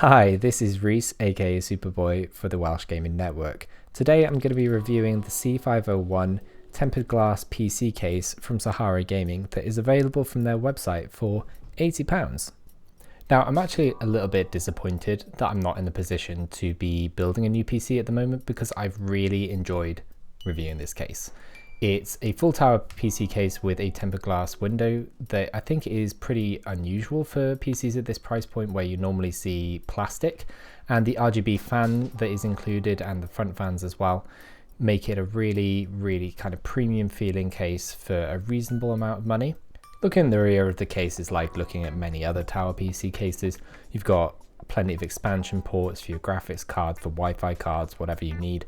Hi, this is Reese, aka Superboy for the Welsh Gaming Network. Today I'm going to be reviewing the C501 tempered glass PC case from Saharagaming that is available from their website for £80. Now I'm actually a little bit disappointed that I'm not in the position to be building a new PC at the moment because I've really enjoyed reviewing this case. It's a full tower PC case with a tempered glass window that I think is pretty unusual for PCs at this price point, where you normally see plastic, and the RGB fan that is included and the front fans as well make it a really kind of premium feeling case for a reasonable amount of money. Looking in the rear of the case is like looking at many other tower PC cases. You've got plenty of expansion ports for your graphics card, for Wi-Fi cards, whatever you need.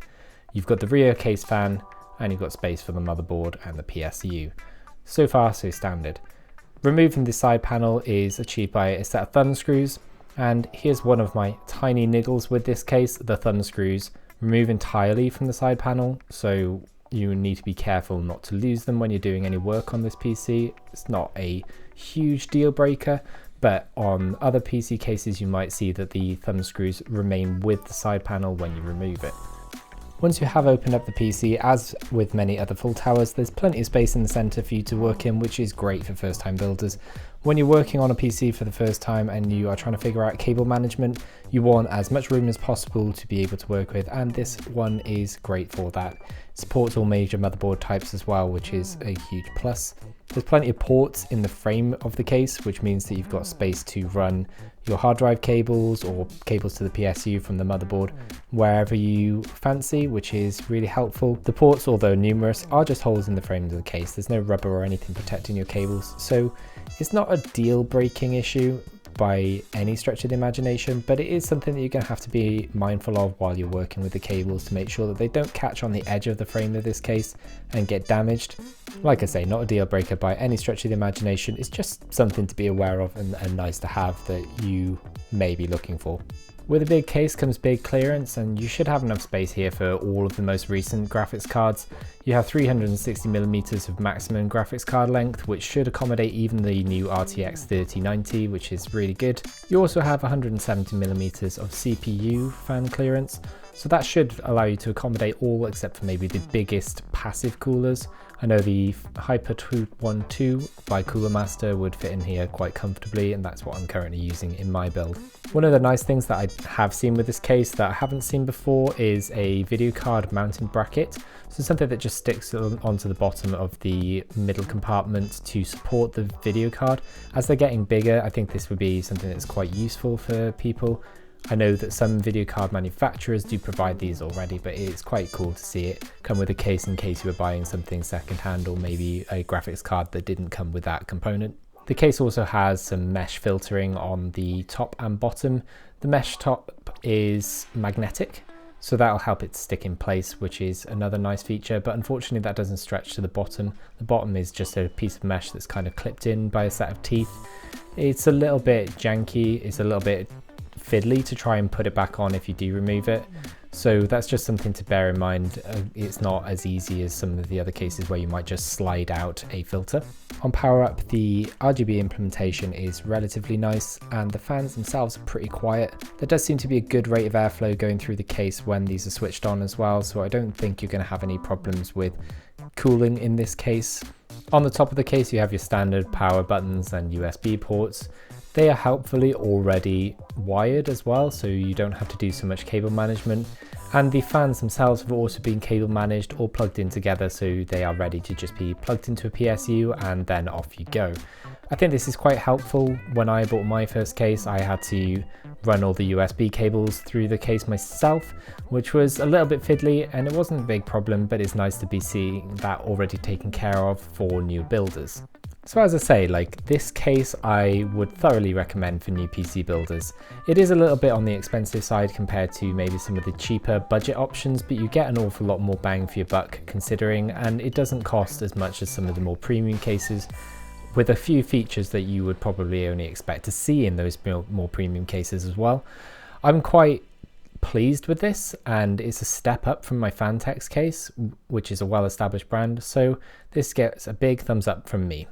You've got the rear case fan, and you've got space for the motherboard and the PSU. So far, so standard. Removing the side panel is achieved by a set of thumb screws, and here's one of my tiny niggles with this case. The thumb screws remove entirely from the side panel, so you need to be careful not to lose them when you're doing any work on this PC. It's not a huge deal breaker, but on other PC cases you might see that the thumb screws remain with the side panel when you remove it. Once you have opened up the PC, as with many other full towers, there's plenty of space in the center for you to work in, which is great for first time builders. When you're working on a PC for the first time and you are trying to figure out cable management, you want as much room as possible to be able to work with, and this one is great for that. It supports all major motherboard types as well, which is a huge plus. There's plenty of ports in the frame of the case, which means that you've got space to run your hard drive cables or cables to the PSU from the motherboard wherever you fancy, which is really helpful. The ports, although numerous, are just holes in the frame of the case. There's no rubber or anything protecting your cables, so it's not a deal breaking issue by any stretch of the imagination, but it is something that you're going to have to be mindful of while you're working with the cables to make sure that they don't catch on the edge of the frame of this case and get damaged. Like I say, not a deal breaker by any stretch of the imagination. It's just something to be aware of and nice to have that you may be looking for. With a big case comes big clearance, and you should have enough space here for all of the most recent graphics cards. You have 360mm of maximum graphics card length, which should accommodate even the new RTX 3090, which is really good. You also have 170mm of CPU fan clearance, so that should allow you to accommodate all except for maybe the biggest passive coolers. I know the Hyper 212 by Cooler Master would fit in here quite comfortably, and that's what I'm currently using in my build. One of the nice things that I have seen with this case that I haven't seen before is a video card mounting bracket. So something that just sticks onto the bottom of the middle compartment to support the video card. As they're getting bigger, I think this would be something that's quite useful for people. I know that some video card manufacturers do provide these already, but it's quite cool to see it come with a case in case you were buying something secondhand, or maybe a graphics card that didn't come with that component. The case also has some mesh filtering on the top and bottom. The mesh top is magnetic, so that'll help it stick in place, which is another nice feature, but unfortunately that doesn't stretch to the bottom. The bottom is just a piece of mesh that's kind of clipped in by a set of teeth. It's a little bit janky, it's a little bit fiddly to try and put it back on if you do remove it, so that's just something to bear in mind. It's not as easy as some of the other cases where you might just slide out a filter. On power up, the RGB implementation is relatively nice, and the fans themselves are pretty quiet. There does seem to be a good rate of airflow going through the case when these are switched on as well, so I don't think you're going to have any problems with cooling in this case. On the top of the case you have your standard power buttons and USB ports. They are helpfully already wired as well, so you don't have to do so much cable management, and the fans themselves have also been cable managed or plugged in together, so they are ready to just be plugged into a PSU and then off you go. I think this is quite helpful. When I bought my first case, I had to run all the USB cables through the case myself, which was a little bit fiddly, and it wasn't a big problem, but it's nice to be seeing that already taken care of for new builders. So as I say, like, this case I would thoroughly recommend for new PC builders. It is a little bit on the expensive side compared to maybe some of the cheaper budget options, but you get an awful lot more bang for your buck considering, and it doesn't cost as much as some of the more premium cases, with a few features that you would probably only expect to see in those more premium cases as well. I'm quite pleased with this, and it's a step up from my Fantex case, which is a well-established brand, so this gets a big thumbs up from me.